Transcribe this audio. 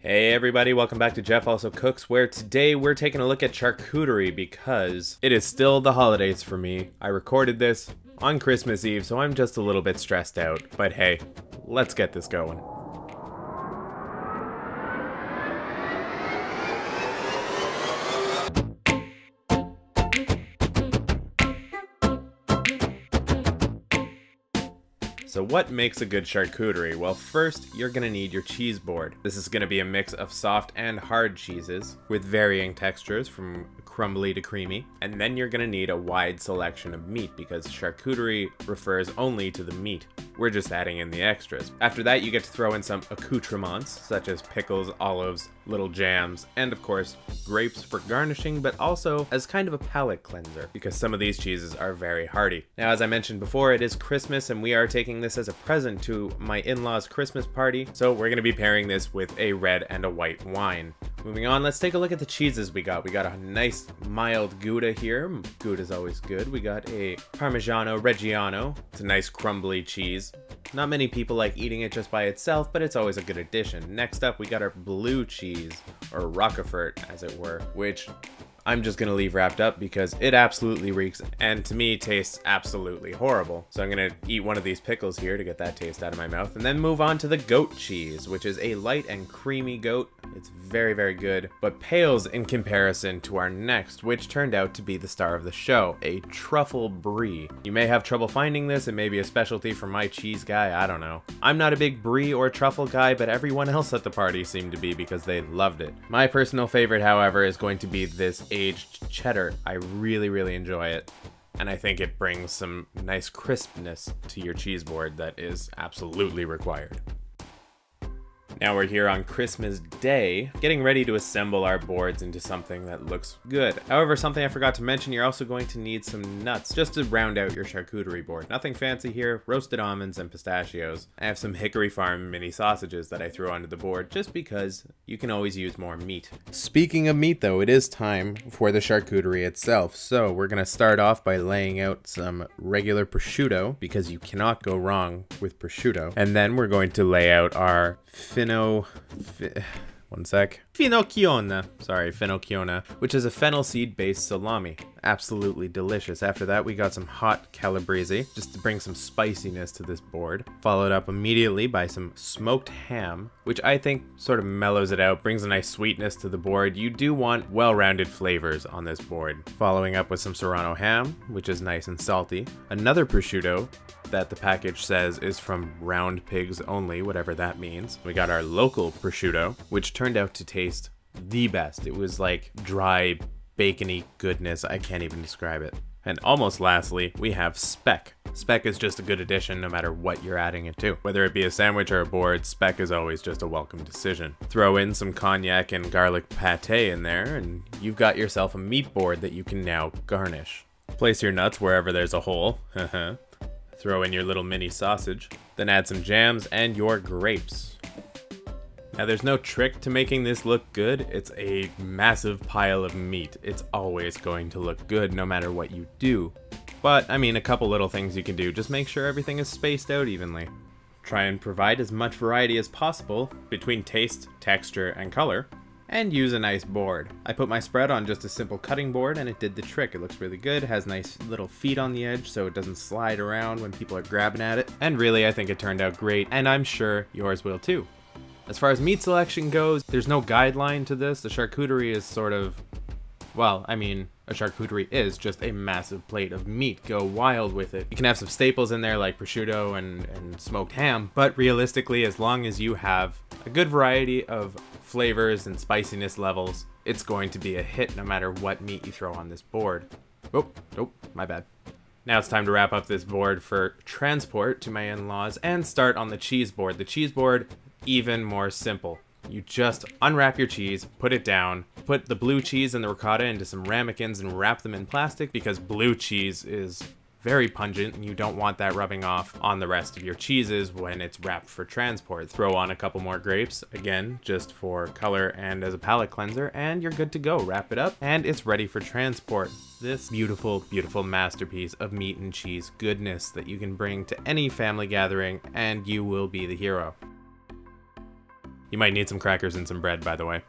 Hey everybody, welcome back to Jeff Also Cooks, where today we're taking a look at charcuterie because it is still the holidays for me. I recorded this on Christmas Eve, so I'm just a little bit stressed out, but hey, let's get this going. So what makes a good charcuterie? Well, first, you're gonna need your cheese board. This is gonna be a mix of soft and hard cheeses with varying textures from crumbly to creamy. And then you're gonna need a wide selection of meat because charcuterie refers only to the meat. We're just adding in the extras. After that, you get to throw in some accoutrements, such as pickles, olives, little jams, and of course, grapes for garnishing, but also as kind of a palate cleanser because some of these cheeses are very hearty. Now, as I mentioned before, it is Christmas and we are taking this as a present to my in-laws' Christmas party, so we're gonna be pairing this with a red and a white wine. Moving on, let's take a look at the cheeses we got. We got a nice mild Gouda here. Gouda's always good. We got a Parmigiano Reggiano. It's a nice crumbly cheese. Not many people like eating it just by itself, but it's always a good addition. Next up, we got our blue cheese, or Roquefort, as it were, which I'm just gonna leave wrapped up because it absolutely reeks and to me tastes absolutely horrible. So I'm gonna eat one of these pickles here to get that taste out of my mouth and then move on to the goat cheese, which is a light and creamy goat. It's very, very good, but pales in comparison to our next, which turned out to be the star of the show, a truffle brie. You may have trouble finding this. It may be a specialty for my cheese guy, I don't know. I'm not a big brie or truffle guy, but everyone else at the party seemed to be because they loved it. My personal favorite, however, is going to be this aged cheddar. I really enjoy it. And I think it brings some nice crispness to your cheese board that is absolutely required. Now we're here on Christmas Day, getting ready to assemble our boards into something that looks good. However, something I forgot to mention, you're also going to need some nuts just to round out your charcuterie board. Nothing fancy here, roasted almonds and pistachios. I have some Hickory Farm mini sausages that I threw onto the board just because you can always use more meat. Speaking of meat though, it is time for the charcuterie itself. So we're gonna start off by laying out some regular prosciutto because you cannot go wrong with prosciutto. And then we're going to lay out our finocchione, which is a fennel seed based salami. Absolutely delicious. After that, we got some hot calabrese just to bring some spiciness to this board. Followed up immediately by some smoked ham, which I think sort of mellows it out, brings a nice sweetness to the board. You do want well-rounded flavors on this board. Following up with some serrano ham, which is nice and salty. Another prosciutto that the package says is from Round Pigs only, whatever that means. We got our local prosciutto, which turned out to taste the best. It was like dry, bacony goodness. I can't even describe it. And almost lastly, we have speck. Speck is just a good addition no matter what you're adding it to. Whether it be a sandwich or a board, speck is always just a welcome decision. Throw in some cognac and garlic pate in there, and you've got yourself a meat board that you can now garnish. Place your nuts wherever there's a hole. Throw in your little mini sausage, then add some jams and your grapes. Now there's no trick to making this look good. It's a massive pile of meat. It's always going to look good no matter what you do. But I mean, a couple little things you can do. Just make sure everything is spaced out evenly. Try and provide as much variety as possible between taste, texture, and color. And use a nice board. I put my spread on just a simple cutting board and it did the trick. It looks really good, has nice little feet on the edge so it doesn't slide around when people are grabbing at it. And really, I think it turned out great, and I'm sure yours will too. As far as meat selection goes, there's no guideline to this. The charcuterie is sort of, well, I mean, a charcuterie is just a massive plate of meat. Go wild with it. You can have some staples in there like prosciutto and smoked ham, but realistically, as long as you have a good variety of flavors and spiciness levels, it's going to be a hit no matter what meat you throw on this board. Oh, my bad. Now it's time to wrap up this board for transport to my in-laws and start on the cheese board. The cheese board, even more simple. You just unwrap your cheese, put it down, put the blue cheese and the ricotta into some ramekins and wrap them in plastic because blue cheese is very pungent and you don't want that rubbing off on the rest of your cheeses when it's wrapped for transport. Throw on a couple more grapes, again, just for color and as a palate cleanser, and you're good to go. Wrap it up and it's ready for transport. This beautiful, beautiful masterpiece of meat and cheese goodness that you can bring to any family gathering and you will be the hero. You might need some crackers and some bread, by the way.